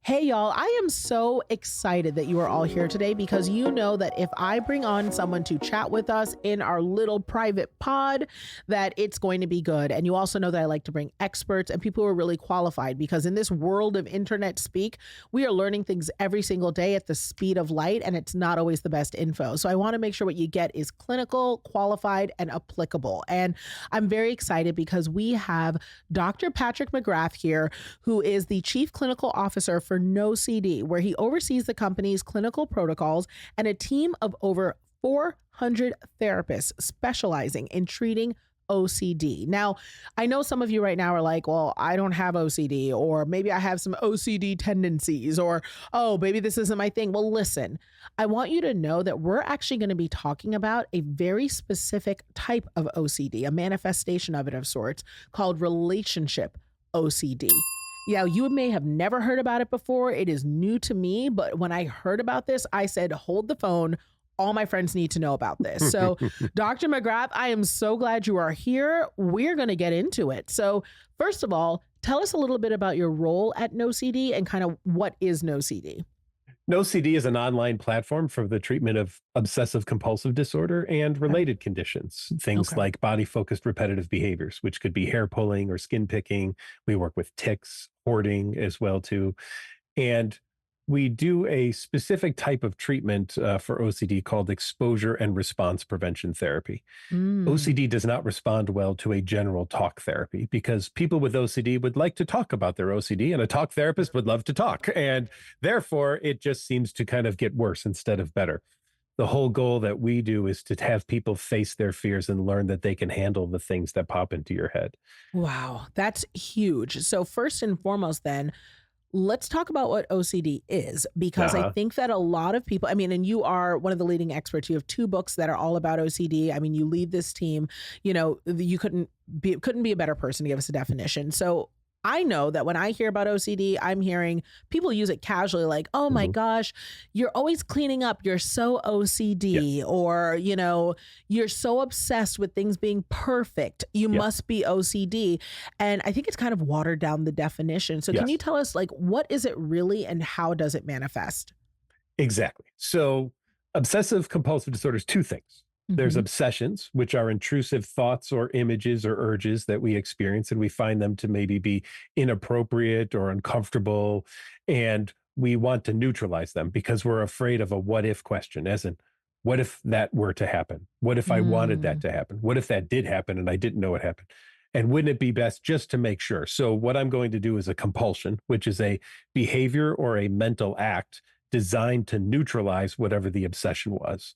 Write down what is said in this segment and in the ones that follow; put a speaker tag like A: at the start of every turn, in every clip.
A: Hey, y'all, I am so excited that you are all here today because you know that if I bring on someone to chat with us in our little private pod, that it's going to be good. And you also know that I like to bring experts and people who are really qualified because in this world of internet speak, we are learning things every single day at the speed of light, and it's not always the best info. So I want to make sure what you get is clinical, qualified, and applicable. And I'm very excited because we have Dr. Patrick McGrath here, who is the Chief Clinical Officer for NoCD, where he oversees the company's clinical protocols and a team of over 400 therapists specializing in treating OCD. Now, I know some of you right now are like, well, I don't have OCD, or maybe I have some OCD tendencies, or, oh, maybe this isn't my thing. Well, listen, I want you to know that we're actually going to be talking about a very specific type of OCD, a manifestation of it of sorts, called relationship OCD. Yeah, you may have never heard about it before. It is new to me, but when I heard about this, I said, hold the phone. All my friends need to know about this. So, Dr. McGrath, I am so glad you are here. We're going to get into it. So, first of all, tell us a little bit about your role at NoCD and kind of what is NoCD.
B: NoCD is an online platform for the treatment of obsessive compulsive disorder and related conditions, things
A: Okay.
B: like body-focused repetitive behaviors, which could be hair pulling or skin picking. We work with tics, hoarding as well too. And we do a specific type of treatment for OCD called exposure and response prevention therapy.
A: Mm.
B: OCD does not respond well to a general talk therapy because people with OCD would like to talk about their OCD and a talk therapist would love to talk. And therefore, it just seems to kind of get worse instead of better. The whole goal that we do is to have people face their fears and learn that they can handle the things that pop into your head.
A: Wow, that's huge. So, first and foremost, then, let's talk about what OCD is, because I
B: Uh-huh.
A: think that a lot of people, I mean, and you are one of the leading experts. You have two books that are all about OCD. I mean, you lead this team. You couldn't be a better person to give us a definition. So I know that when I hear about OCD, I'm hearing people use it casually, like, oh my
B: Mhm.
A: gosh, you're always cleaning up. You're so
B: Yeah.
A: OCD, or, you're so obsessed with things being perfect. You
B: Yeah.
A: must be OCD. And I think it's kind of watered down the definition. So can you
B: Yes.
A: tell us, like, what is it really and how does it manifest?
B: Exactly. So, obsessive compulsive disorder is two things. There's
A: Hmm.
B: obsessions, which are intrusive thoughts or images or urges that we experience, and we find them to maybe be inappropriate or uncomfortable. And we want to neutralize them because we're afraid of a what if question, as in, what if that were to happen? What if I wanted that
A: Mm,
B: to happen? What if that did happen and I didn't know it happened? And wouldn't it be best just to make sure? So, what I'm going to do is a compulsion, which is a behavior or a mental act designed to neutralize whatever the obsession was.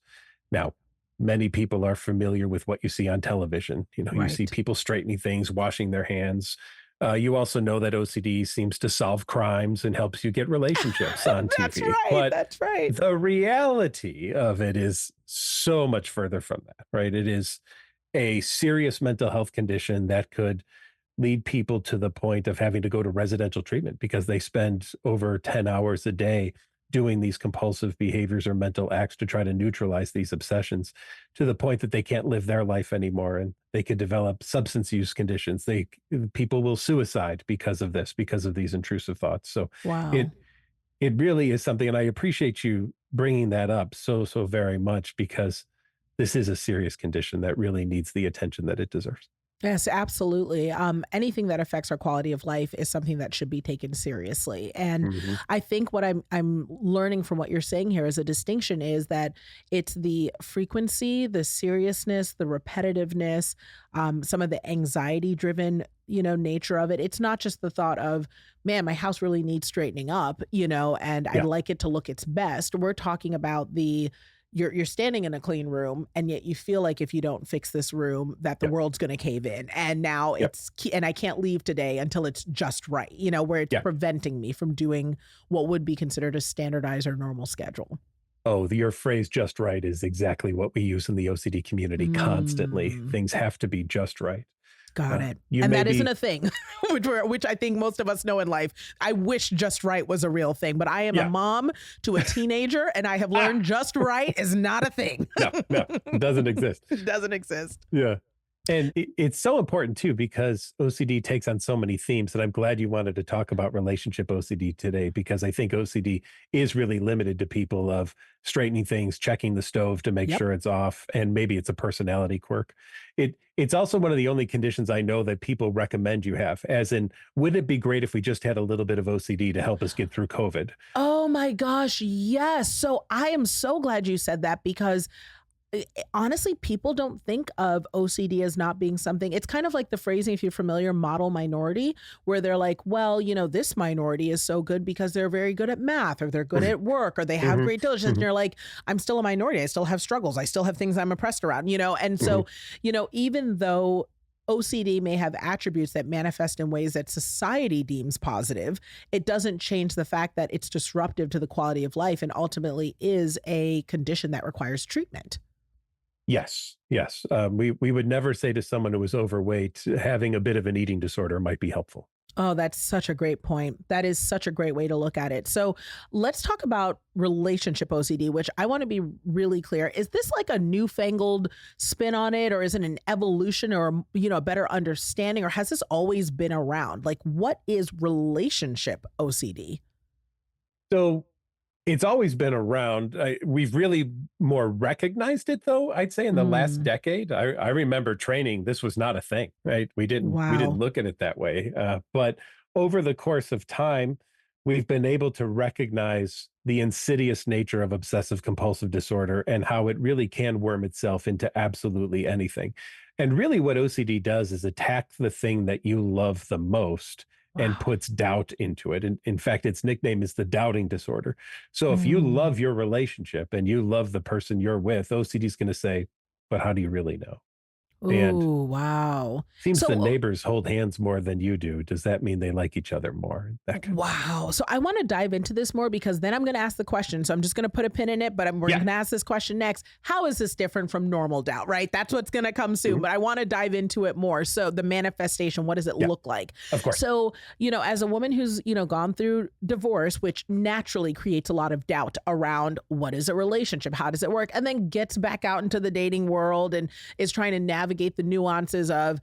B: Now, many people are familiar with what you see on television. You see
A: right.
B: people straightening things, washing their hands. You also know that OCD seems to solve crimes and helps you get relationships on
A: That's
B: TV.
A: right.
B: But
A: That's right.
B: the reality of it is so much further from that, right? It is a serious mental health condition that could lead people to the point of having to go to residential treatment because they spend over 10 hours a day doing these compulsive behaviors or mental acts to try to neutralize these obsessions to the point that they can't live their life anymore and they could develop substance use conditions. People will suicide because of this, because of these intrusive thoughts. So it
A: Wow.
B: it really is something, and I appreciate you bringing that up so very much because this is a serious condition that really needs the attention that it deserves.
A: Yes, absolutely. Anything that affects our quality of life is something that should be taken seriously. And
B: Mhm.
A: I think what I'm learning from what you're saying here as a distinction is that it's the frequency, the seriousness, the repetitiveness, some of the anxiety driven, nature of it. It's not just the thought of, man, my house really needs straightening up, and I'd
B: Yeah.
A: like it to look its best. We're talking about the you're standing in a clean room and yet you feel like if you don't fix this room that the
B: Yep.
A: world's going to cave in, and now
B: Yep.
A: and I can't leave today until it's just right, where it's
B: Yeah.
A: preventing me from doing what would be considered a standardized or normal schedule.
B: Oh, your phrase "just right" is exactly what we use in the OCD community constantly.
A: Mm,
B: Things have to be just right.
A: got it.
B: You
A: And
B: may
A: that isn't
B: be
A: a thing, which I think most of us know in life. I wish just right was a real thing, but I am a
B: yeah.
A: mom to a teenager and I have
B: Ah,
A: learned just right is not a thing.
B: no, no, it doesn't exist.
A: It doesn't exist.
B: Yeah. And it's so important too, because OCD takes on so many themes. And I'm glad you wanted to talk about relationship OCD today, because I think OCD is really limited to people of straightening things, checking the stove to make
A: Yep.
B: sure it's off, and maybe it's a personality quirk. It's also one of the only conditions I know that people recommend you have, as in, wouldn't it be great if we just had a little bit of OCD to help us get through COVID?
A: Oh my gosh, yes. So I am so glad you said that because honestly, people don't think of OCD as not being something. It's kind of like the phrasing, if you're familiar, model minority, where they're like, well, this minority is so good because they're very good at math or they're good at work or they have
B: Hmm.
A: great diligence. And
B: Hmm.
A: you're like, I'm still a minority. I still have struggles. I still have things I'm oppressed around. And
B: Hmm.
A: so, even though OCD may have attributes that manifest in ways that society deems positive, it doesn't change the fact that it's disruptive to the quality of life and ultimately is a condition that requires treatment.
B: Yes, yes. We would never say to someone who is overweight, having a bit of an eating disorder might be helpful.
A: Oh, that's such a great point. That is such a great way to look at it. So let's talk about relationship OCD, which I want to be really clear. Is this like a newfangled spin on it, or is it an evolution or, a better understanding, or has this always been around? Like, what is relationship OCD?
B: So it's always been around. We've really more recognized it, though. I'd say in the last
A: Mm,
B: decade. I remember training. This was not a thing, right? We didn't
A: wow.
B: look at it that way. But over the course of time, we've been able to recognize the insidious nature of obsessive compulsive disorder and how it really can worm itself into absolutely anything. And really, what OCD does is attack the thing that you love the most and
A: Wow.
B: puts doubt into it. And in fact, its nickname is the doubting disorder. So if you
A: Mm.
B: love your relationship and you love the person you're with, OCD is going to say, but how do you really know? And
A: Ooh, wow.
B: seems the
A: So
B: neighbors hold hands more than you do. Does that mean they like each other more? That kind of thing.
A: wow. So I want to dive into this more because then I'm going to ask the question. So I'm just going to put a pin in it, but we're
B: Yeah.
A: going to ask this question next. How is this different from normal doubt, right? That's what's going to come soon,
B: Mhm.
A: but I want to dive into it more. So the manifestation, what does it
B: Yeah.
A: look like?
B: Of course.
A: So, as a woman who's, gone through divorce, which naturally creates a lot of doubt around what is a relationship? How does it work? And then gets back out into the dating world and is trying to navigate the nuances of,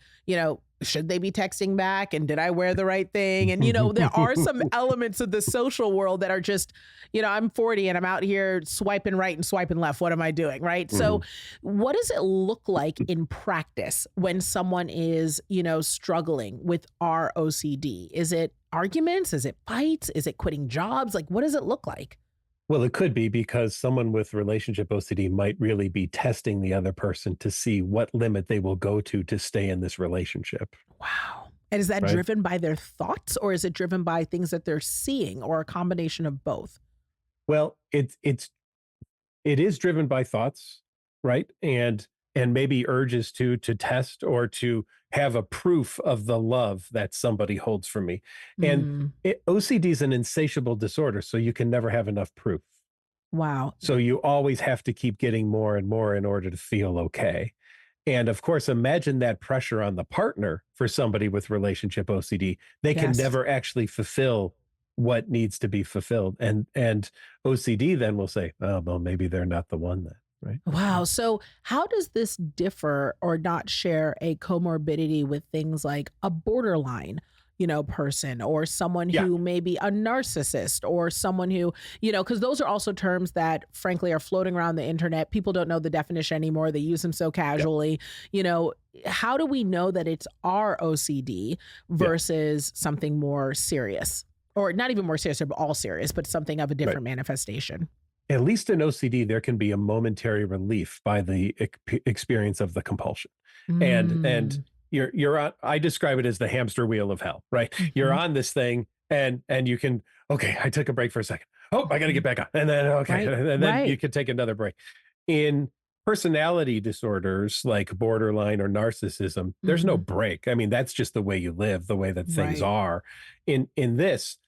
A: should they be texting back and did I wear the right thing? And there are some elements of the social world that are just, I'm 40 and I'm out here swiping right and swiping left. What am I doing? Right. So
B: Mhm.
A: what does it look like in practice when someone is, struggling with our OCD? Is it arguments? Is it fights? Is it quitting jobs? Like, what does it look like?
B: Well, it could be because someone with relationship OCD might really be testing the other person to see what limit they will go to stay in this relationship,
A: Wow. And is that
B: right?
A: driven by their thoughts or is it driven by things that they're seeing or a combination of both?
B: Well, it is driven by thoughts, right? And maybe urges to test or to have a proof of the love that somebody holds for me. And
A: Mm,
B: OCD is an insatiable disorder, so you can never have enough proof.
A: wow.
B: So you always have to keep getting more and more in order to feel okay. And of course, imagine that pressure on the partner for somebody with relationship OCD. They can
A: Yes.
B: never actually fulfill what needs to be fulfilled. And OCD then will say, oh, well, maybe they're not the one then, right?
A: Wow. So, how does this differ or not share a comorbidity with things like a borderline, person or someone
B: Yeah,
A: who may be a narcissist or someone who, because those are also terms that, frankly, are floating around the internet. People don't know the definition anymore. They use them so
B: yeah,
A: casually. You know, how do we know that it's our OCD
B: yeah,
A: versus something more serious? Or not even more serious, but all serious, but something of a
B: right.
A: different manifestation.
B: At least in OCD, there can be a momentary relief by the experience of the compulsion. And
A: Mm.
B: you're on, I describe it as the hamster wheel of hell, right? You're
A: Mhm.
B: on this thing and you can, okay, I took a break for a second. Oh, I got to get
A: Mhm.
B: back on. And then okay,
A: Right,
B: and then you
A: right.
B: can take another break. In personality disorders like borderline or narcissism, there's no
A: Mhm.
B: break. I mean, that's just the way you live, the way that things
A: Right.
B: are. In this,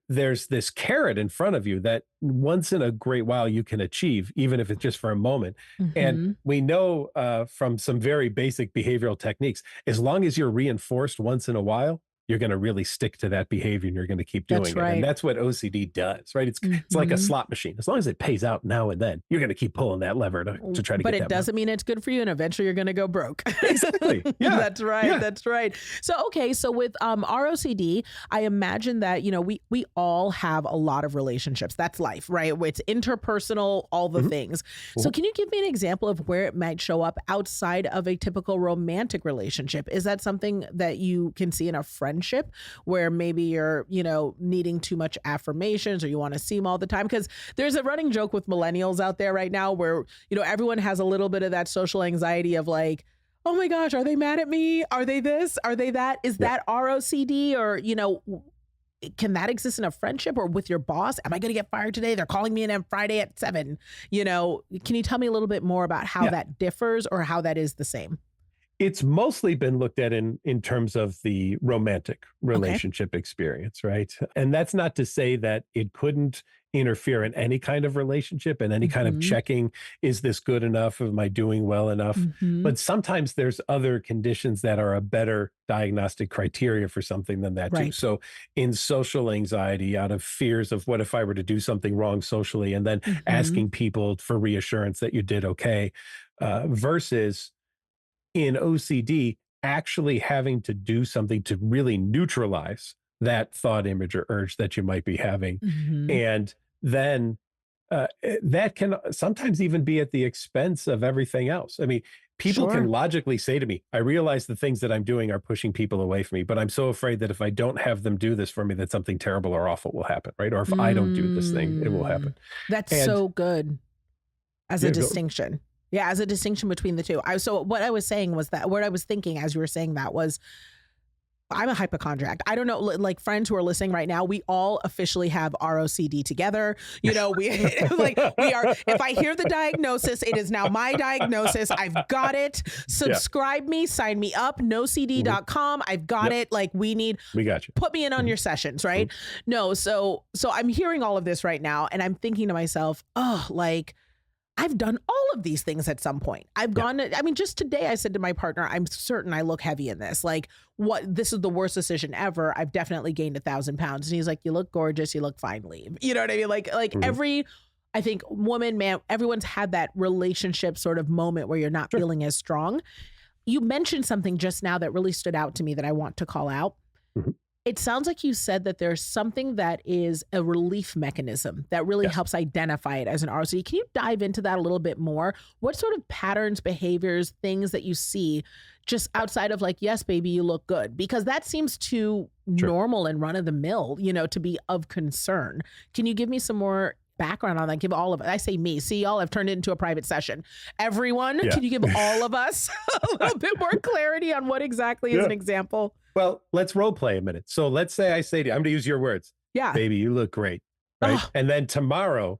B: there's this carrot in front of you that once in a great while you can achieve, even if it's just for a moment. And
A: Mhm.
B: we know from some very basic behavioral techniques, as long as you're reinforced once in a while, you're going to really stick to that behavior and you're going to keep
A: That's
B: doing it. And
A: right.
B: that's what OCD does, right? It's like a
A: Mhm.
B: slot machine. As long as it pays out now and then, you're going to keep pulling that lever to try to
A: But
B: get
A: it
B: that money.
A: doesn't mean it's good for you, and eventually you're gonna go broke.
B: Exactly. Yeah.
A: That's right.
B: Yeah.
A: That's right. So okay, so with ROCD, I imagine that we all have a lot of relationships. That's life, right? It's interpersonal, all the
B: Mhm.
A: things. So
B: Mhm.
A: can you give me an example of where it might show up outside of a typical romantic relationship? Is that something that you can see in a friendship where maybe you're, needing too much affirmations or you want to see them all the time? Because there's a running joke with millennials out there right now where, everyone has a little bit of that social anxiety of like, oh my gosh, are they mad at me? Are they this? Are they that? Is
B: Yeah.
A: that ROCD? Or, can that exist in a friendship or with your boss? Am I going to get fired today? They're calling me in on Friday at 7. Can you tell me a little bit more about how
B: Yeah.
A: that differs or how that is the same?
B: It's mostly been looked at in terms of the romantic
A: Okay.
B: relationship experience, right? And that's not to say that it couldn't interfere in any kind of relationship and any kind of
A: Hmm.
B: checking, is this good enough? Am I doing well enough?
A: Hmm.
B: But sometimes there's other conditions that are a better diagnostic criteria for something than that too.
A: Right.
B: So in social anxiety, out of fears of what if I were to do something wrong socially, and then
A: Hmm.
B: asking people for reassurance that you did okay, versus in OCD, actually having to do something to really neutralize that thought, image, or urge that you might be having.
A: Hmm.
B: And then that can sometimes even be at the expense of everything else. I mean, people can
A: Sure.
B: logically say to me, I realize the things that I'm doing are pushing people away from me, but I'm so afraid that if I don't have them do this for me, that something terrible or awful will happen, right? Or if I don't do this thing, it will happen.
A: Mm. That's
B: And
A: so good. As a
B: yeah, go.
A: distinction. Yeah, as a distinction between the two. So what I was saying was that what I was thinking as you were saying that was I'm a hypochondriac. I don't know, like friends who are listening right now, we all officially have ROCD together. We we are, if I hear the diagnosis, it is now my diagnosis. I've got it.
B: Yeah.
A: Subscribe me, sign me up,
B: Mhm.
A: nocd.com. I've got
B: Yep.
A: it. Like
B: We got you.
A: put me in on
B: Mhm.
A: your sessions,
B: Mhm.
A: right? No, so I'm hearing all of this right now and I'm thinking to myself, oh, like I've done all of these things at some point. I've
B: Yeah.
A: gone, I mean, just today I said to my partner, I'm certain I look heavy in this. Like, this is the worst decision ever. I've definitely gained 1,000 pounds. And he's like, you look gorgeous. You look fine, leave. You know what I mean? Like
B: Mhm.
A: I think woman, man, everyone's had that relationship sort of moment where you're not
B: Sure.
A: feeling as strong. You mentioned something just now that really stood out to me that I want to call out.
B: Mhm.
A: It sounds like you said that there's something that is a relief mechanism that really
B: Yes.
A: helps identify it as an ROCD. Can you dive into that a little bit more? What sort of patterns, behaviors, things that you see just outside of like, yes, baby, you look good? Because that seems too
B: Sure.
A: normal and run of the mill, to be of concern. Can you give me some more background on that? Give all of it. I say me. See, y'all have turned it into a private session. Everyone,
B: Yeah.
A: can you give all of us a little bit more clarity on what exactly is
B: Yeah.
A: an example?
B: Well, let's role play a minute. So let's say I say to you, I'm going to use your words,
A: Yeah.
B: baby, you look great. Right.
A: Oh,
B: And then tomorrow,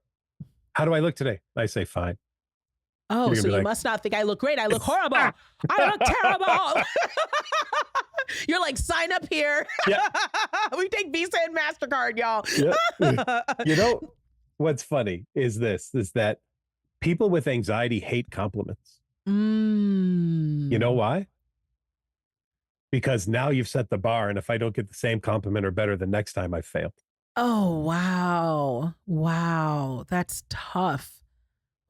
B: how do I look today? I say, fine.
A: Oh,
B: You're going
A: so
B: to be
A: you
B: like,
A: must not think I look great. I look horrible. I look terrible. You're like, sign up here.
B: yeah,
A: We take Visa and MasterCard, y'all.
B: yeah. You know, what's funny is that people with anxiety hate compliments. You know
A: Mm.
B: why? Because now you've set the bar. And if I don't get the same compliment or better the next time, I failed.
A: Oh, wow. Wow. That's tough.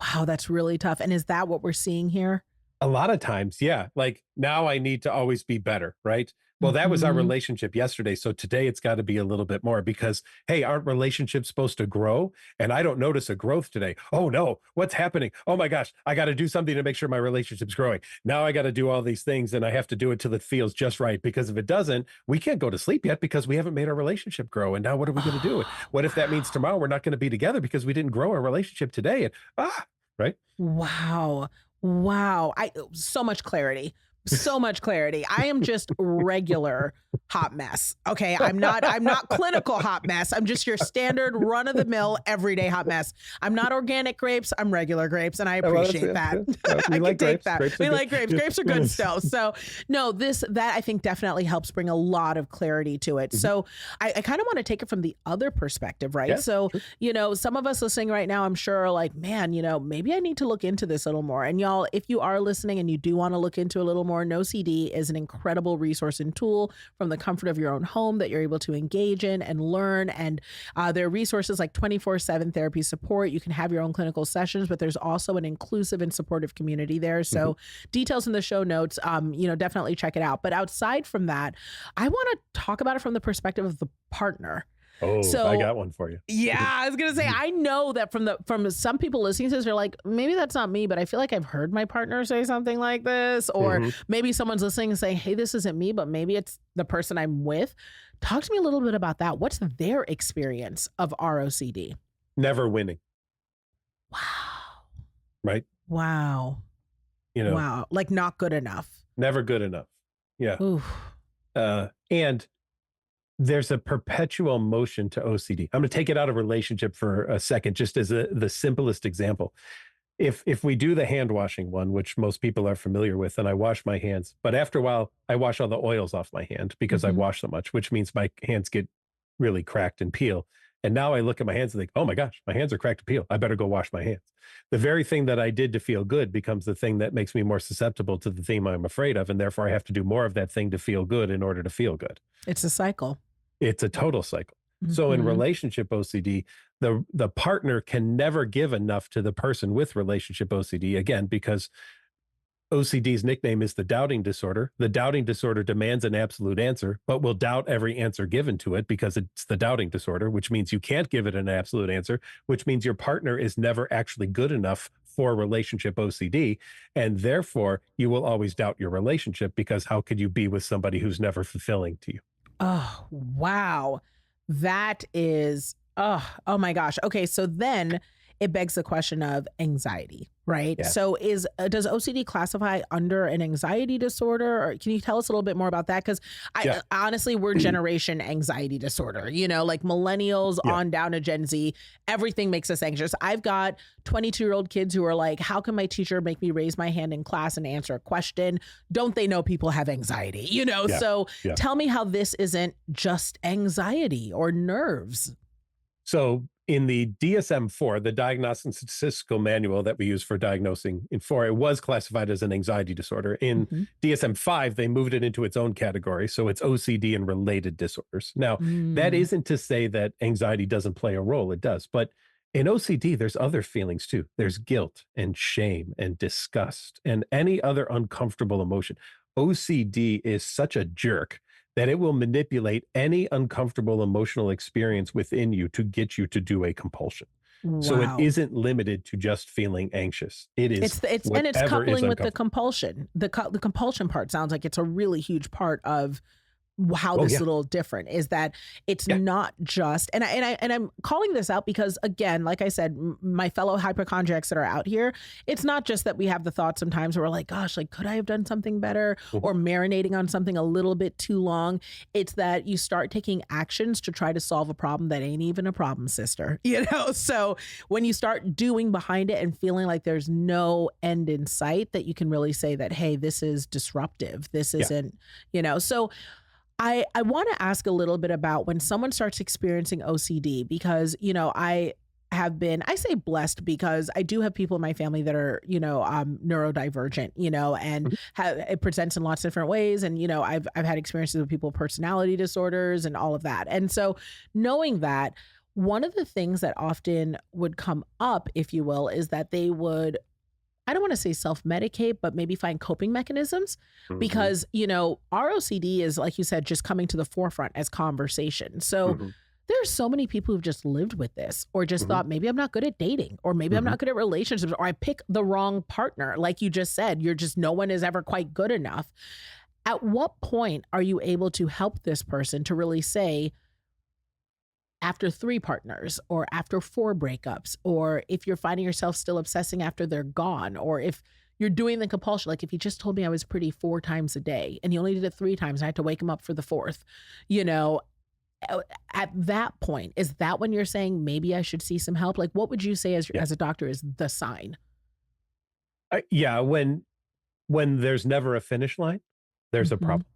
A: Wow, that's really tough. And is that what we're seeing here?
B: A lot of times, yeah. Like now I need to always be better, right? Well, that was our
A: Mhm.
B: relationship yesterday. So today it's got to be a little bit more because, hey, aren't relationships supposed to grow? And I don't notice a growth today. Oh no, what's happening? Oh my gosh, I got to do something to make sure my relationship's growing. Now I got to do all these things and I have to do it till it feels just right. Because if it doesn't, we can't go to sleep yet because we haven't made our relationship grow. And now what are we going to do?
A: Oh,
B: What if that means
A: wow.
B: tomorrow we're not going to be together because we didn't grow our relationship today? And right?
A: Wow. Wow. So much clarity. So much clarity. I am just regular hot mess. Okay. I'm not clinical hot mess. I'm just your standard run of the mill everyday hot mess. I'm not organic grapes. I'm regular grapes. And I
B: Oh, well,
A: appreciate that.
B: we
A: I
B: like
A: can take
B: grapes.
A: that.
B: Grapes are
A: We
B: good.
A: like grapes. Grapes are good still. So no, that I think definitely helps bring a lot of clarity to it.
B: Mhm.
A: So I kind of want to take it from the other perspective, right?
B: Yeah,
A: So,
B: sure.
A: some of us listening right now, I'm sure are like, man, maybe I need to look into this a little more. And y'all, if you are listening and you do want to look into a little more, more, NoCD is an incredible resource and tool from the comfort of your own home that you're able to engage in and learn. And there are resources like 24/7 therapy support. You can have your own clinical sessions, but there's also an inclusive and supportive community there. So details in the show notes, definitely check it out. But outside from that, I want to talk about it from the perspective of the partner.
B: Oh, I
A: So
B: got one for you.
A: yeah, I was gonna say I know that from some people listening to this, they're like, maybe that's not me, but I feel like I've heard my partner say something like this, or
B: Mhm.
A: maybe someone's listening and saying, "Hey, this isn't me," but maybe it's the person I'm with. Talk to me a little bit about that. What's their experience of ROCD?
B: Never winning,
A: Wow,
B: right?
A: wow,
B: You know,
A: wow! Like not good enough.
B: never good enough. Yeah.
A: Ooh.
B: And there's a perpetual motion to OCD. I'm going to take it out of relationship for a second, just as the simplest example. If we do the hand washing one, which most people are familiar with, and I wash my hands, but after a while, I wash all the oils off my hand because I
A: Hmm.
B: wash so much, which means my hands get really cracked and peel. And now I look at my hands and think, oh my gosh, my hands are cracked and peel. I better go wash my hands. The very thing that I did to feel good becomes the thing that makes me more susceptible to the thing I'm afraid of. And therefore, I have to do more of that thing to feel good in order to feel good.
A: It's a cycle.
B: It's a total cycle. So in
A: Hmm.
B: relationship OCD, the partner can never give enough to the person with relationship OCD, again, because OCD's nickname is the doubting disorder. The doubting disorder demands an absolute answer, but will doubt every answer given to it because it's the doubting disorder, which means you can't give it an absolute answer, which means your partner is never actually good enough for relationship OCD. And therefore, you will always doubt your relationship because how could you be with somebody who's never fulfilling to you?
A: Oh, wow. That is, oh my gosh. Okay, so then it begs the question of anxiety, right?
B: Yes.
A: So does OCD classify under an anxiety disorder, or can you tell us a little bit more about that? Because I
B: Yeah.
A: honestly, we're generation anxiety disorder. Like millennials
B: Yeah.
A: on down to Gen Z, everything makes us anxious. I've got 22-year-old kids who are like, "How can my teacher make me raise my hand in class and answer a question? Don't they know people have anxiety?"
B: Yeah.
A: So
B: Yeah.
A: tell me how this isn't just anxiety or nerves.
B: So in the DSM-4, the Diagnostic and Statistical Manual that we use for diagnosing in 4, it was classified as an anxiety disorder. In
A: Mhm.
B: DSM-5, they moved it into its own category. So it's OCD and related disorders. Now, that
A: Mm.
B: isn't to say that anxiety doesn't play a role. It does. But in OCD, there's other feelings too. There's guilt and shame and disgust and any other uncomfortable emotion. OCD is such a jerk that it will manipulate any uncomfortable emotional experience within you to get you to do a compulsion. So it
A: Wow.
B: isn't limited to just feeling anxious. It is
A: It's
B: whatever is
A: coupling with the
B: uncomfortable.
A: compulsion. The compulsion part sounds like it's a really huge part of how
B: Oh
A: this is
B: yeah.
A: a little different is that it's
B: Yeah.
A: not just, and I'm calling this out because again, like I said, my fellow hypochondriacs that are out here, it's not just that we have the thought sometimes where we're like, gosh, like could I have done something better,
B: Mhm.
A: or marinating on something a little bit too long. It's that you start taking actions to try to solve a problem that ain't even a problem, sister. So when you start doing behind it and feeling like there's no end in sight, that you can really say that, hey, this is disruptive, this
B: Yeah.
A: isn't, so I want to ask a little bit about when someone starts experiencing OCD, because, I say blessed because I do have people in my family that are, neurodivergent, and
B: Mhm.
A: it presents in lots of different ways. And, I've had experiences with people with personality disorders and all of that. And so knowing that, one of the things that often would come up, if you will, is that they would, I don't want to say self-medicate, but maybe find coping mechanisms
B: Mhm.
A: because, ROCD is, like you said, just coming to the forefront as conversation. So
B: Mhm.
A: there's so many people who've just lived with this or just
B: Mhm.
A: thought maybe I'm not good at dating or maybe I'm
B: Mhm.
A: not good at relationships or I pick the wrong partner. Like you just said, no one is ever quite good enough. At what point are you able to help this person to really say, after 3 partners or after 4 breakups, or if you're finding yourself still obsessing after they're gone, or if you're doing the compulsion, like if he just told me I was pretty 4 times a day and he only did it 3 times, I had to wake him up for the 4th, you know, uh, at that point, is that when you're saying maybe I should see some help? Like, what would you say
B: Yeah.
A: as a doctor is the sign?
B: Yeah. When there's never a finish line, there's a
A: Mhm.
B: problem,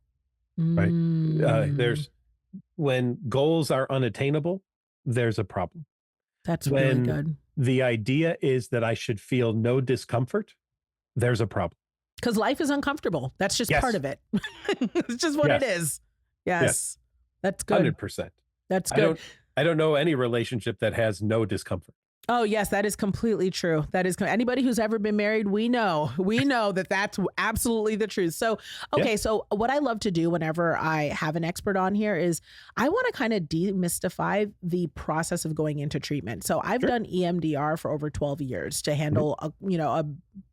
B: right?
A: Mm,
B: There's when goals are unattainable, there's a problem.
A: that's really
B: When
A: good.
B: the idea is that I should feel no discomfort, there's a problem.
A: Because life is uncomfortable. That's just part
B: Yes.
A: of it. It's just what it
B: Yes.
A: is.
B: Yes.
A: Yes. That's good.
B: 100%.
A: That's
B: I
A: good.
B: don't I don't know any relationship that has no discomfort.
A: Oh, yes, that is completely true. That is anybody who's ever been married, we know that that's absolutely the truth. So,
B: Yeah.
A: okay, so what I love to do whenever I have an expert on here is I want to kind of demystify the process of going into treatment. So, I've
B: Sure.
A: done EMDR for over 12 years to handle a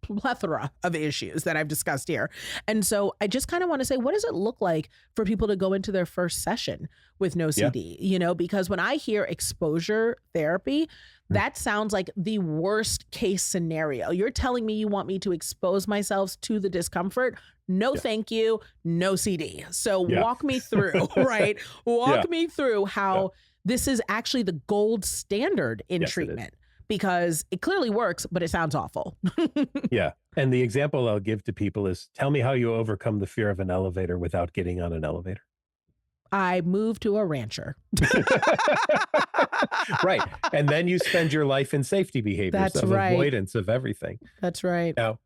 A: plethora of issues that I've discussed here. And so, I just kind of want to say, what does it look like for people to go into their first session with
B: Yeah.
A: NoCD? Because when I hear exposure therapy, that sounds like the worst case scenario. You're telling me you want me to expose myself to the discomfort? No,
B: Yeah.
A: thank you. No CD. So
B: Yeah.
A: walk me through, right?
B: Yeah.
A: Walk me through how this is actually the gold standard in
B: Yes, it is.
A: treatment because it clearly works, but it sounds awful.
B: Yeah. And the example I'll give to people is tell me how you overcome the fear of an elevator without getting on an elevator.
A: I moved to a rancher.
B: Right. And then you spend your life in safety behaviors
A: That's
B: of
A: right.
B: avoidance of everything.
A: That's right.
B: Now,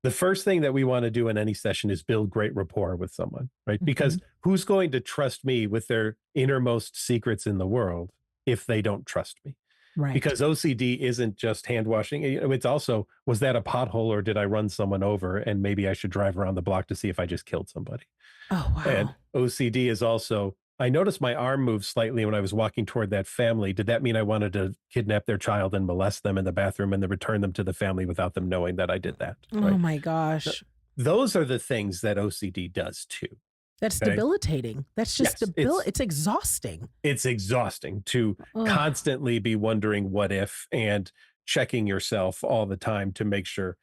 B: the first thing that we want to do in any session is build great rapport with someone, right? Because who's going to trust me with their innermost secrets in the world if they don't trust me?
A: Right.
B: Because OCD isn't just hand washing. It's also, was that a pothole or did I run someone over and maybe I should drive around the block to see if I just killed somebody?
A: Oh, wow.
B: And OCD is also, I noticed my arm moved slightly when I was walking toward that family. Did that mean I wanted to kidnap their child and molest them in the bathroom and then return them to the family without them knowing that I did that?
A: Oh
B: Right?
A: my gosh.
B: Those are the things that OCD does too.
A: That's
B: Okay?
A: debilitating. That's just
B: Yes,
A: it's exhausting.
B: it's exhausting to
A: Ugh.
B: constantly be wondering what if and checking yourself all the time to make sure.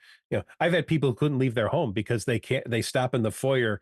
B: I've had people who couldn't leave their home because they stop in the foyer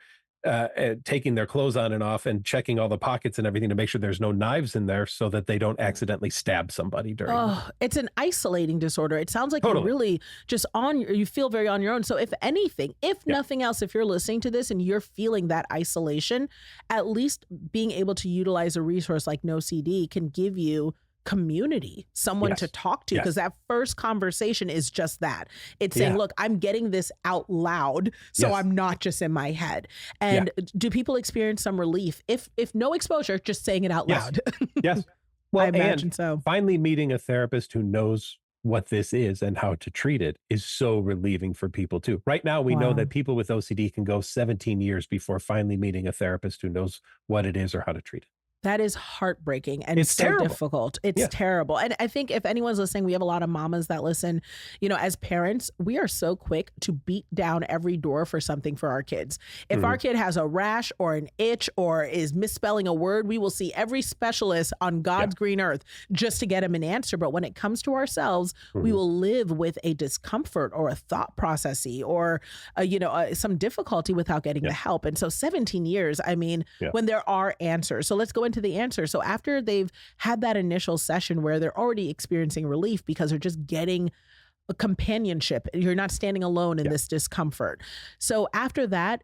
B: taking their clothes on and off and checking all the pockets and everything to make sure there's no knives in there so that they don't accidentally stab somebody during
A: Oh, it's an isolating disorder. It sounds like you're
B: Totally.
A: really just you feel very on your own. So if anything, if nothing else, if you're listening to this and you're feeling that isolation, at least being able to utilize a resource like NoCD can give you community, someone to
B: Yes.
A: talk to, because
B: Yes.
A: that first conversation is just that. It's saying,
B: Yeah.
A: look, I'm getting this out loud, so
B: Yes.
A: I'm not just in my head. And do people experience some relief if no exposure, just saying it out
B: Yes.
A: loud?
B: Yes.
A: I
B: Well,
A: imagine
B: and
A: so.
B: finally meeting a therapist who knows what this is and how to treat it is so relieving for people too. Right now, we know
A: Wow.
B: that people with OCD can go 17 years before finally meeting a therapist who knows what it is or how to treat it.
A: That is heartbreaking and
B: It's
A: so
B: terrible.
A: difficult. It's
B: Yeah.
A: terrible. And I think if anyone's listening, we have a lot of mamas that listen. As parents, we are so quick to beat down every door for something for our kids. If our kid has a rash or an itch or is misspelling a word, we will see every specialist on God's green earth just to get him an answer. But when it comes to ourselves, we will live with a discomfort or a thought processy or some difficulty without getting the help. And so 17 years, I mean, when there are answers. So let's go into the answer. So after they've had that initial session where they're already experiencing relief because they're just getting a companionship, you're not standing alone in this discomfort. So after that,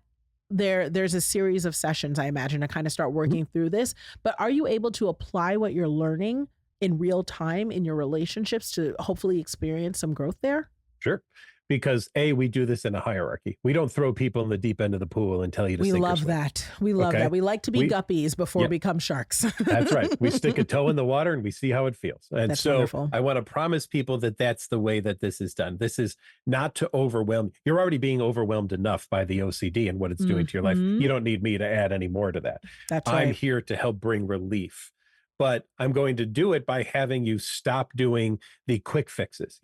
A: there's a series of sessions, I imagine, to kind of start working through this. But are you able to apply what you're learning in real time in your relationships to hopefully experience some growth there?
B: Sure. Because we do this in a hierarchy. We don't throw people in the deep end of the pool and tell you to
A: We
B: sink or
A: love
B: swim.
A: that. We love
B: Okay?
A: that. We like to be
B: We-
A: guppies before we become sharks.
B: That's right. We stick a toe in the water and we see how it feels. And
A: That's
B: so
A: wonderful.
B: I want to promise people that that's the way that this is done. This is not to overwhelm. You're already being overwhelmed enough by the OCD and what it's doing to your life.
A: Mhm.
B: You don't need me to add any more to that.
A: That's
B: I'm
A: right.
B: here to help bring relief. But I'm going to do it by having you stop doing the quick fixes.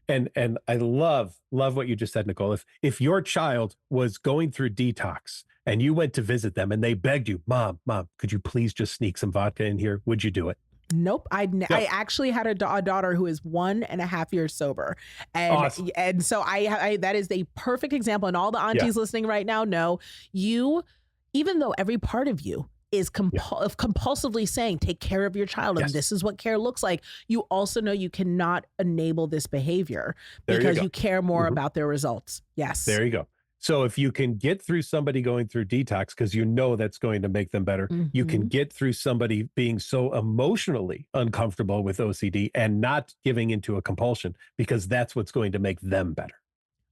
B: And I love what you just said, Nicole. If your child was going through detox and you went to visit them and they begged you, Mom, could you please just sneak some vodka in here? Would you do it?
A: Nope. I actually had a daughter who is 1.5 years sober. And
B: Awesome.
A: and so I that is the perfect example. And all the aunties listening right now know even though every part of you is compulsively saying, take care of your child. And
B: Yes.
A: this is what care looks like. You also know you cannot enable this behavior
B: There you
A: because
B: go.
A: you care more
B: Mhm.
A: about their results. Yes.
B: There you go. So if you can get through somebody going through detox, because you know that's going to make them better, you can
A: Mhm.
B: get through somebody being so emotionally uncomfortable with OCD and not giving into a compulsion, because that's what's going to make them better.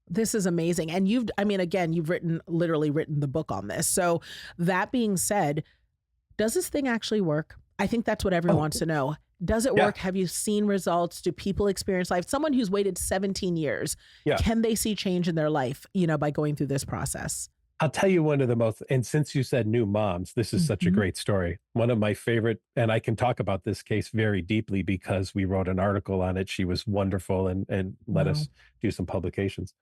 A: This is amazing. And I mean, again, you've literally written the book on this. So that being said, does this thing actually work? I think that's what everyone
B: Oh,
A: wants to know. Does it
B: yeah.
A: work? Have you seen results? Do people experience life? Someone who's waited 17 years,
B: Yeah.
A: can they see change in their life, by going through this process?
B: I'll tell you one of the most, and since you said new moms, this is such a
A: Mhm.
B: great story. One of my favorite, and I can talk about this case very deeply because we wrote an article on it. She was wonderful and let
A: Wow.
B: us do some publications.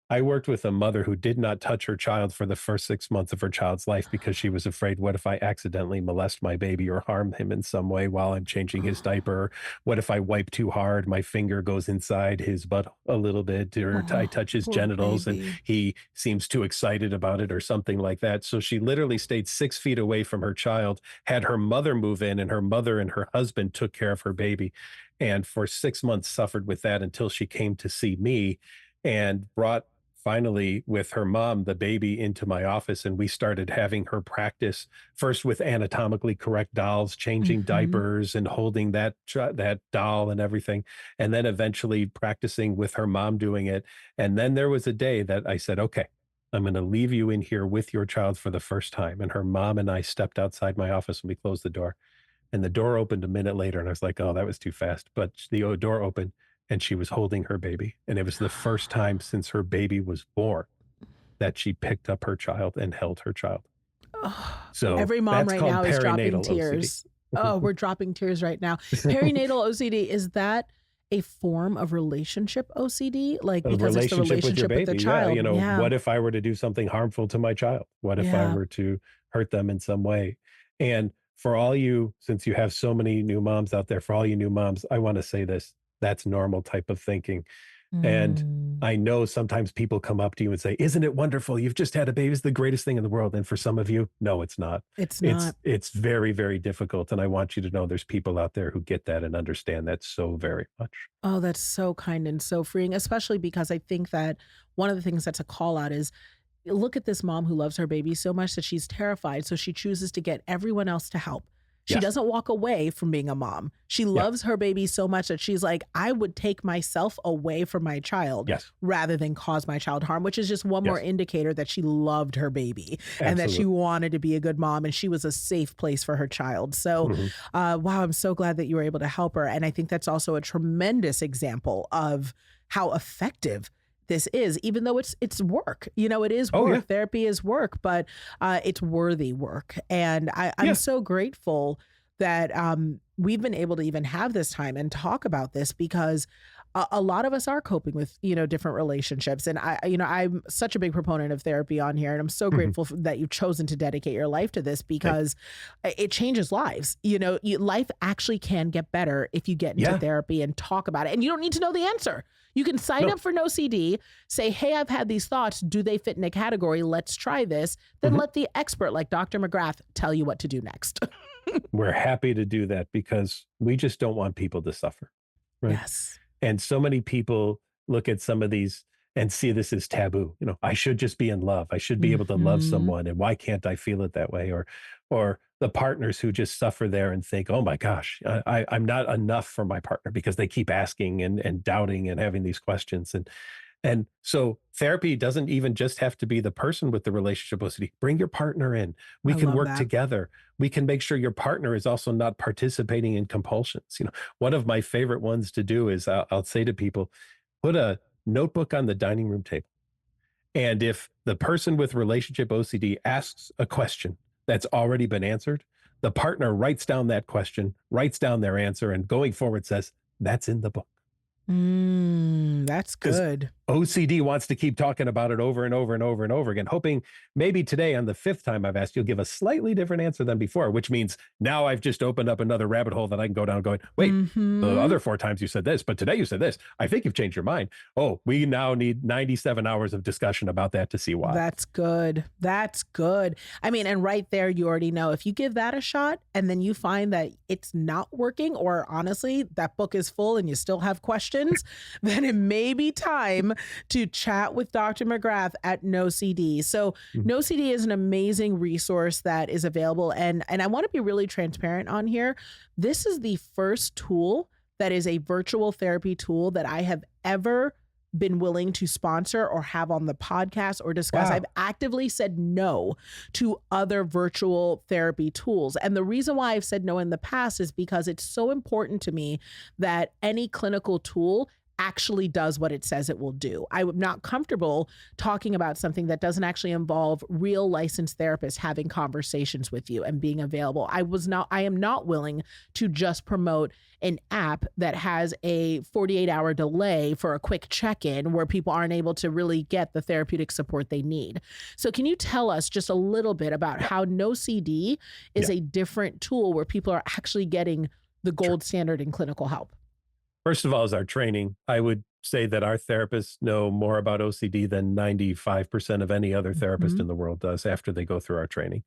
B: I worked with a mother who did not touch her child for the first 6 months of her child's life because she was afraid, "What if I accidentally molest my baby or harm him in some way while I'm changing his diaper? What if I wipe too hard, my finger goes inside his butt a little bit, or I
A: Oh,
B: touch his
A: poor
B: genitals and
A: baby.
B: he seems too excited about it," or something like that. So she literally stayed 6 feet away from her child, had her mother move in, and her mother and her husband took care of her baby, and for 6 months suffered with that until she came to see me and brought finally with her mom the baby into my office, and we started having her practice first with anatomically correct dolls, changing
A: Mhm.
B: diapers and holding that doll and everything, and then eventually practicing with her mom doing it. And then there was a day that I said, "Okay, I'm going to leave you in here with your child for the first time." And her mom and I stepped outside my office and we closed the door, and the door opened a minute later, and I was like, "Oh, that was too fast." But the door opened, and she was holding her baby, and it was the first time since her baby was born that she picked up her child and held her child.
A: Ugh.
B: So,
A: Every mom
B: that's
A: right
B: called
A: now is dropping
B: perinatal OCD.
A: tears. Oh, we're dropping tears right now. Perinatal OCD, is that a form of relationship OCD? Like,
B: A
A: because it's the
B: relationship with your
A: relationship with the
B: baby, yeah,
A: child. Yeah.
B: what if I were to do something harmful to my child? What if I
A: Yeah.
B: were to hurt them in some way? And for all you since you have so many new moms out there, for all you new moms, I wanna say this, that's normal type of thinking. And
A: Mm.
B: I know sometimes people come up to you and say, "Isn't it wonderful? You've just had a baby. It's the greatest thing in the world." And for some of you, no, it's not.
A: It's
B: It's
A: not.
B: it's very, very difficult. And I want you to know there's people out there who get that and understand that so very much.
A: Oh, that's so kind and so freeing, especially because I think that one of the things that's a call out is, look at this mom who loves her baby so much that she's terrified. So she chooses to get everyone else to help. She
B: Yes.
A: doesn't walk away from being a mom. She
B: Yeah.
A: loves her baby so much that she's like, I would take myself away from my child
B: Yes.
A: rather than cause my child harm, which is just one more
B: Yes.
A: indicator that she loved her baby and that she
B: Absolutely.
A: wanted to be a good mom and she was a safe place for her child. So,
B: Mhm.
A: wow, I'm so glad that you were able to help her. And I think that's also a tremendous example of how effective this is, even though it's work. It is
B: Oh, yeah.
A: work. Therapy is work, but it's worthy work. And I'm
B: Yeah.
A: so grateful that we've been able to even have this time and talk about this because a lot of us are coping with different relationships. And I'm such a big proponent of therapy on here, and I'm so
B: Mhm.
A: grateful that you've chosen to dedicate your life to this
B: Thank you.
A: because it changes lives. Life actually can get better if you get into
B: Yeah.
A: therapy and talk about it, and you don't need to know the answer. You can sign
B: No.
A: up for NoCD, say, hey, I've had these thoughts. Do they fit in a category? Let's try this. Then
B: Mhm.
A: let the expert like Dr. McGrath tell you what to do next.
B: We're happy to do that because we just don't want people to suffer, right?
A: Yes.
B: And so many people look at some of these and see this as taboo. I should just be in love. I should be able to love
A: Hmm.
B: someone. And why can't I feel it that way? Or the partners who just suffer there and think, oh my gosh, I'm not enough for my partner because they keep asking and doubting and having these questions. And so therapy doesn't even just have to be the person with the relationship OCD. Bring your partner in. We
A: I
B: can
A: love
B: work
A: that.
B: together. We can make sure your partner is also not participating in compulsions. One of my favorite ones to do is I'll say to people, put a notebook on the dining room table. And if the person with relationship OCD asks a question that's already been answered, the partner writes down that question, writes down their answer, and going forward says, that's in the book.
A: That's
B: Because
A: good.
B: OCD wants to keep talking about it over and over and over and over again, hoping maybe today on the fifth time I've asked, you'll give a slightly different answer than before, which means now I've just opened up another rabbit hole that I can go down going, wait, the
A: Hmm.
B: other four times you said this, but today you said this. I think you've changed your mind. Oh, we now need 97 hours of discussion about that to see why.
A: That's good. That's good. I mean, and right there, you already know if you give that a shot and then you find that it's not working, or honestly, that book is full and you still have questions, then it may be time to chat with Dr. McGrath at NoCD. So,
B: Mm.
A: NoCD is an amazing resource that is available. And I want to be really transparent on here. This is the first tool that is a virtual therapy tool that I have ever been willing to sponsor or have on the podcast or discuss. I've
B: Wow.
A: actively said no to other virtual therapy tools. And the reason why I've said no in the past is because it's so important to me that any clinical tool actually does what it says it will do. I'm not comfortable talking about something that doesn't actually involve real licensed therapists having conversations with you and being available. I am not willing to just promote an app that has a 48-hour delay for a quick check-in where people aren't able to really get the therapeutic support they need. So can you tell us just a little bit about how NoCD is
B: Yeah.
A: a different tool where people are actually getting the
B: Sure.
A: gold standard in clinical help?
B: First of all, is our training. I would say that our therapists know more about OCD than 95% of any other therapist
A: Mhm.
B: in the world does after they go through our training.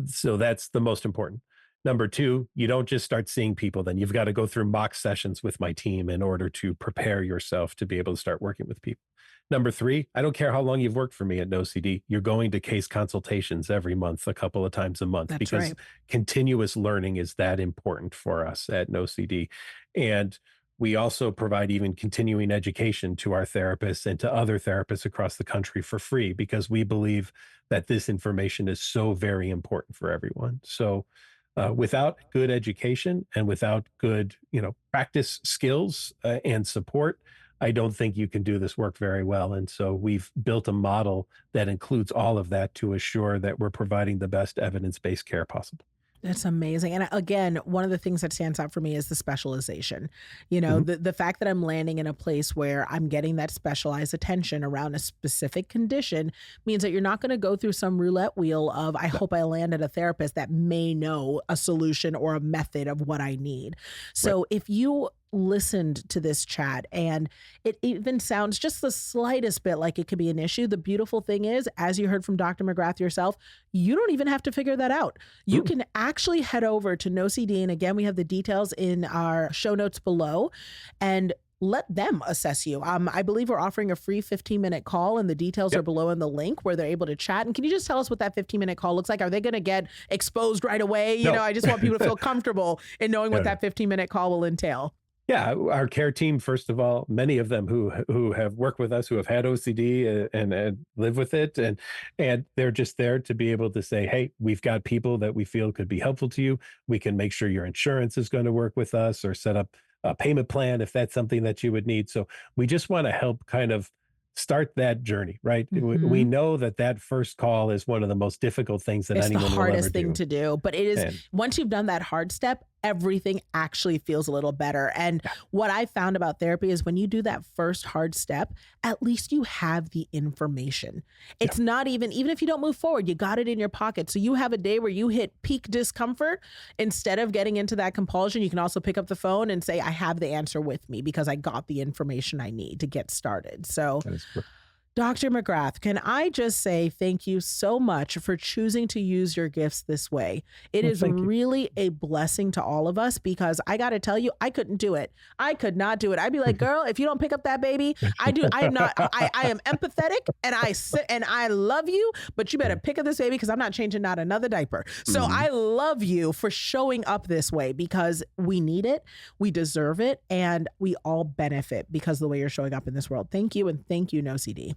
B: So that's the most important. Number two, you don't just start seeing people, then you've got to go through mock sessions with my team in order to prepare yourself to be able to start working with people. Number three, I don't care how long you've worked for me at NoCD, you're going to case consultations every month, a couple of times a month,
A: That's
B: because
A: right.
B: continuous learning is that important for us at NoCD. And we also provide even continuing education to our therapists and to other therapists across the country for free because we believe that this information is so very important for everyone. So, without good education and without good, practice skills and support, I don't think you can do this work very well. And so we've built a model that includes all of that to assure that we're providing the best evidence-based care possible.
A: That's amazing. And again, one of the things that stands out for me is the specialization. You know,
B: Mhm.
A: the fact that I'm landing in a place where I'm getting that specialized attention around a specific condition means that you're not going to go through some roulette wheel of, I
B: No,
A: hope I land at a therapist that may know a solution or a method of what I need.
B: right.
A: So if you listened to this chat and it even sounds just the slightest bit like it could be an issue, the beautiful thing is, as you heard from Dr. McGrath yourself, you don't even have to figure that out. You
B: Mm,
A: can actually head over to NoCD. And again, we have the details in our show notes below and let them assess you. I believe we're offering a free 15-minute call, and the details are
B: yep.
A: below in the link where they're able to chat. And can you just tell us what that 15-minute call looks like? Are they going to get exposed right away? You know,
B: No.
A: I just want people to feel comfortable in knowing what
B: No, no.
A: that 15-minute call will entail.
B: Yeah, our care team, first of all, many of them who have worked with us, who have had OCD and live with it, and they're just there to be able to say, "Hey, we've got people that we feel could be helpful to you. We can make sure your insurance is going to work with us, or set up a payment plan if that's something that you would need." So we just want to help kind of start that journey, right? We
A: Mhm.
B: know that that first call is one of the most difficult things that
A: It's the
B: anyone will ever
A: hardest thing
B: do,
A: to do, but it is,
B: and
A: once you've done that hard step, everything actually feels a little better. And
B: yeah,
A: what I found about therapy is when you do that first hard step, at least you have the information.
B: yeah,
A: It's not even if you don't move forward, you got it in your pocket. So you have a day where you hit peak discomfort. Instead of getting into that compulsion, you can also pick up the phone and say, I have the answer with me because I got the information I need to get started. So
B: that is correct.
A: Dr. McGrath, can I just say thank you so much for choosing to use your gifts this way? It
B: Well,
A: is
B: thank you.
A: really a blessing to all of us because I got to tell you, I couldn't do it. I could not do it. I'd be like, girl, if you don't pick up that baby, I do. I am not. I am empathetic and I sit and I love you, but you better pick up this baby because I'm not changing not another diaper. So
B: Mhm.
A: I love you for showing up this way because we need it, we deserve it, and we all benefit because of the way you're showing up in this world. Thank you, and thank you, NoCD.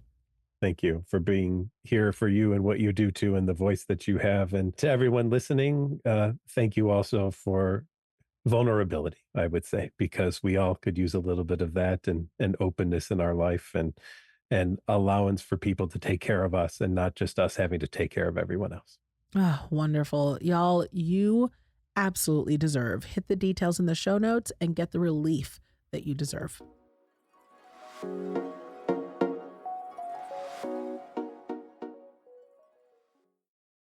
B: Thank you for being here for you and what you do too, and the voice that you have. And to everyone listening, thank you also for vulnerability, I would say, because we all could use a little bit of that and openness in our life and allowance for people to take care of us and not just us having to take care of everyone else.
A: Oh, wonderful. Y'all, you absolutely deserve. Hit the details in the show notes and get the relief that you deserve.